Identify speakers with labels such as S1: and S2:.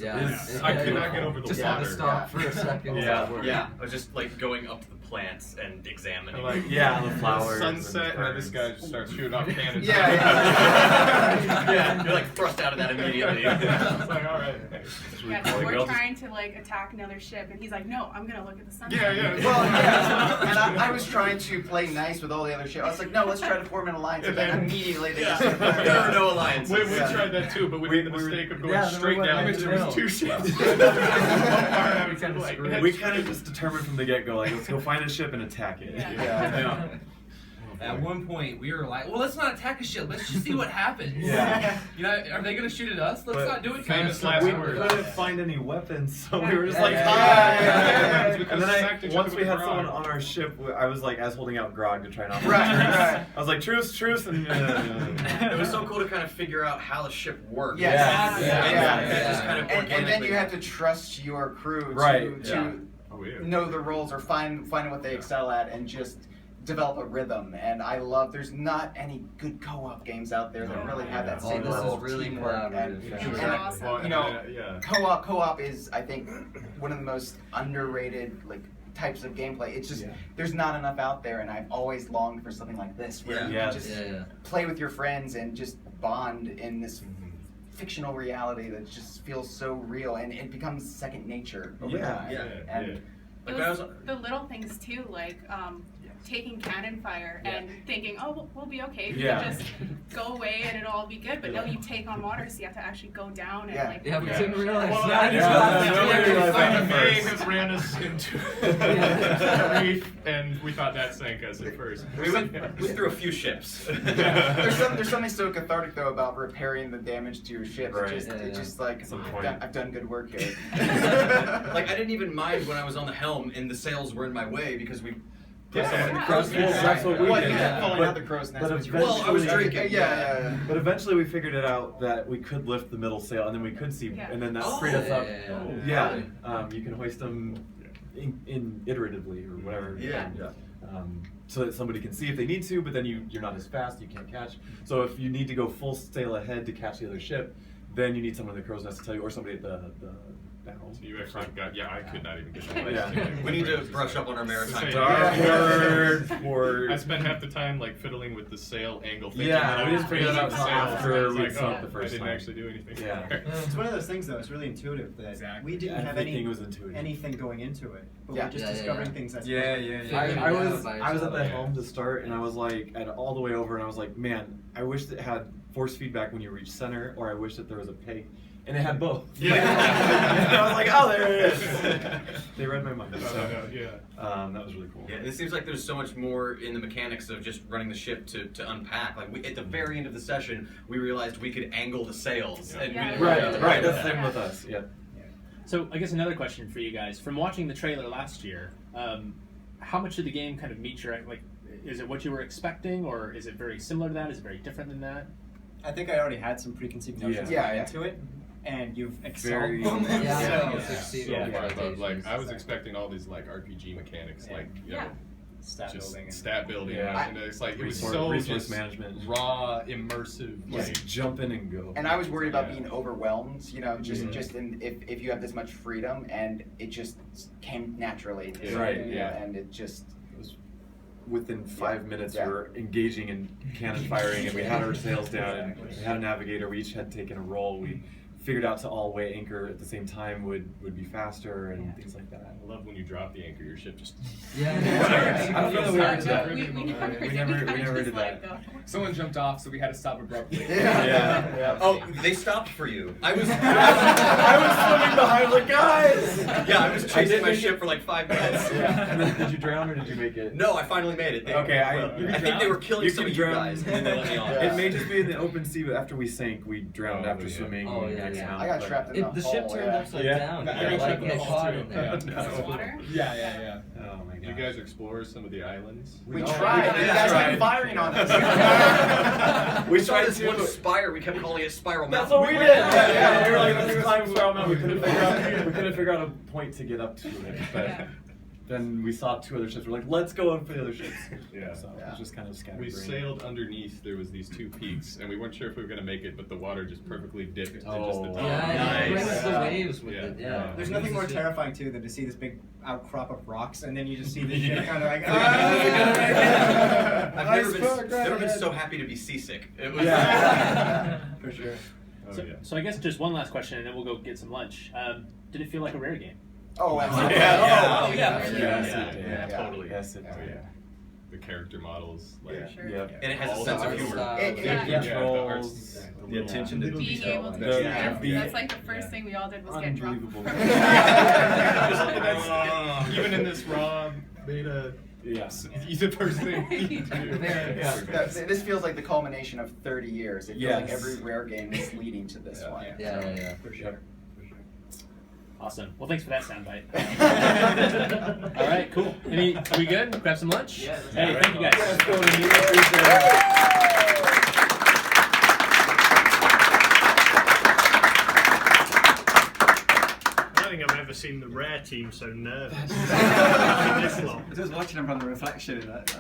S1: absolutely.
S2: I could not get over the
S1: just
S2: water.
S1: had to stop for a second.
S3: Yeah. I was just like going up to the plants and examining.
S2: Like,
S4: the flowers.
S2: Sunset, and then this guy just starts shooting off cannons.
S3: Yeah, you're like thrust out of that immediately.
S2: It's like, all right.
S5: We're trying to like attack another ship, and he's like, "No, I'm gonna look at the sunset."
S6: Well, yeah. And I was trying to play nice with all the other ships. I was like, no, let's try to form an alliance. And then immediately they just
S3: there were no alliances.
S2: We tried that too, but we made the mistake of going straight down into those two ships.
S4: We kind of just determined from the get-go, like, let's go find a ship and attack it.
S1: At one point, we were like, well, let's not attack a ship. Let's just see what happens. You know, are they going to shoot at us? Let's not do it.
S2: Famous last
S4: We
S2: words.
S4: couldn't find any weapons, so we were just like,
S2: And
S4: then once we had someone on our ship, I was like, I was holding out grog to try not to
S6: Right.
S4: I was like, truce, and
S3: it was so cool to kind of figure out how the ship worked.
S6: Yes.
S3: Just kind of
S6: And then you have to trust your crew to know the roles or find what they excel at and just develop a rhythm. And I love, there's not any good co-op games out there that really have that same level of teamwork. And you know, co-op is, I think, one of the most underrated types of gameplay. It's just there's not enough out there, and I've always longed for something like this where you can just play with your friends and just bond in this fictional reality that just feels so real, and it becomes second nature over time. And
S5: it was the little things too, like taking cannon fire and thinking, oh, we'll be okay. We can just go away and it'll all be good. But no, you take on water, so you have to actually go down and like.
S1: Yeah, we didn't realize
S2: Well,
S1: that.
S2: May have ran us into a reef, and we thought that sank us at first.
S3: We went through a few ships.
S6: There's something so cathartic though about repairing the damage to your ship. It's just like I've done good work here.
S3: Like I didn't even mind when I was on the helm and the sails were in my way because we.
S4: That's what we did.
S3: Well, I was drinking.
S4: But eventually we figured it out that we could lift the middle sail, and then we could see, and then that freed us up. You can hoist them iteratively or whatever. So that somebody can see if they need to, but then you're not as fast, you can't catch. So if you need to go full sail ahead to catch the other ship, then you need someone in the crow's nest to tell you, or somebody at the barrel.
S2: So you actually got, I could not even get that.
S3: We need to brush up on our maritime.
S2: I spent half the time like fiddling with the sail angle.
S4: We didn't figure that out until after we saw it the first
S2: time. I didn't actually do anything.
S7: It's one of those things though, it's really intuitive that we didn't have anything going into it, but we're just discovering things as
S4: I was at the helm to start, and I was like, all the way over, and I was like, man, I wish it had force feedback when you reach center, or I wish that there was a peg. And it had both. And I was like, oh, there it is. They read my mind. That was really cool.
S3: Yeah, it seems like there's so much more in the mechanics of just running the ship to unpack. Like at the very end of the session, we realized we could angle the sails. And
S4: Right. That's the same with us.
S8: So I guess another question for you guys. From watching the trailer last year, how much did the game kind of meet your, is it what you were expecting, or is it very similar to that? Is it very different than that?
S7: I think I already had some preconceived notions going into it. And you've excelled.
S2: I was expecting all these RPG mechanics, stat building. And it's like it was so
S4: resource management,
S2: raw, immersive,
S4: jump in and go.
S6: And I was worried about being overwhelmed, if you have this much freedom, and it just came naturally. And it just.
S4: Within 5 minutes, we were engaging in cannon firing, and we had our sails down, and we had a navigator. We each had taken a role. We figured out to all weigh anchor at the same time would be faster and things like that.
S2: I love when you drop the anchor, your ship just.
S4: I don't know that we ever did that. We never did that.
S9: Someone jumped off, so we had to stop abruptly.
S3: Oh, they stopped for you. I was
S4: swimming behind, like, guys!
S3: I was chasing my ship for like 5 minutes.
S4: And then did you drown or did you make it?
S3: No, I finally made it. I think they were killing some of you guys, and then they let me off.
S4: It may just be in the open sea, but after we sank, we drowned after swimming.
S6: I got trapped in
S1: the ship turned upside down.
S9: I got
S1: caught in there.
S5: Water?
S2: Yeah. Oh my god. Did you guys explore some of the islands?
S6: We tried. You guys kept firing on us.
S3: We tried this one spire. We kept calling it Spiral Mountain.
S4: That's what we did. We were like, let's climb Spiral Mountain. We couldn't figure out a point to get up to it, but. Then we saw 2 other ships. We're like, let's go for the other ships. So it was just kind of scattered.
S2: We sailed underneath. There was these 2 peaks, and we weren't sure if we were going to make it, but the water just perfectly dipped to just the top.
S1: Right with the waves.
S8: good.
S10: Yeah.
S7: There's nothing more terrifying too than to see this big outcrop of rocks, and then you just see the ship kind of like.
S3: I've never been so happy to be seasick. It was
S7: for sure.
S8: So I guess just one last question, and then we'll go get some lunch. Did it feel like a rare game?
S6: Oh, absolutely.
S2: Yeah, totally.
S4: Yes, it did.
S2: The character models,
S5: For sure.
S3: And it has a sense of humor.
S4: Controls, the attention to
S5: Being
S4: detail.
S5: able to
S4: The-
S5: that's like the first thing we all did was get drunk.
S4: Unbelievable.
S2: Even in this raw beta,
S4: Yes.
S2: the first thing you do.
S6: This feels like the culmination of 30 years. It feels like
S4: Yes.
S6: every rare game is leading to this one.
S10: Yeah.
S7: For sure.
S8: Awesome. Well, thanks for that soundbite. All right, cool. Are we good? Grab some lunch?
S10: Yeah.
S8: Hey, thank you guys.
S4: Let's go to meet.
S11: I don't think I've ever seen the rare team so nervous. This long.
S7: I was watching them from the reflection in that.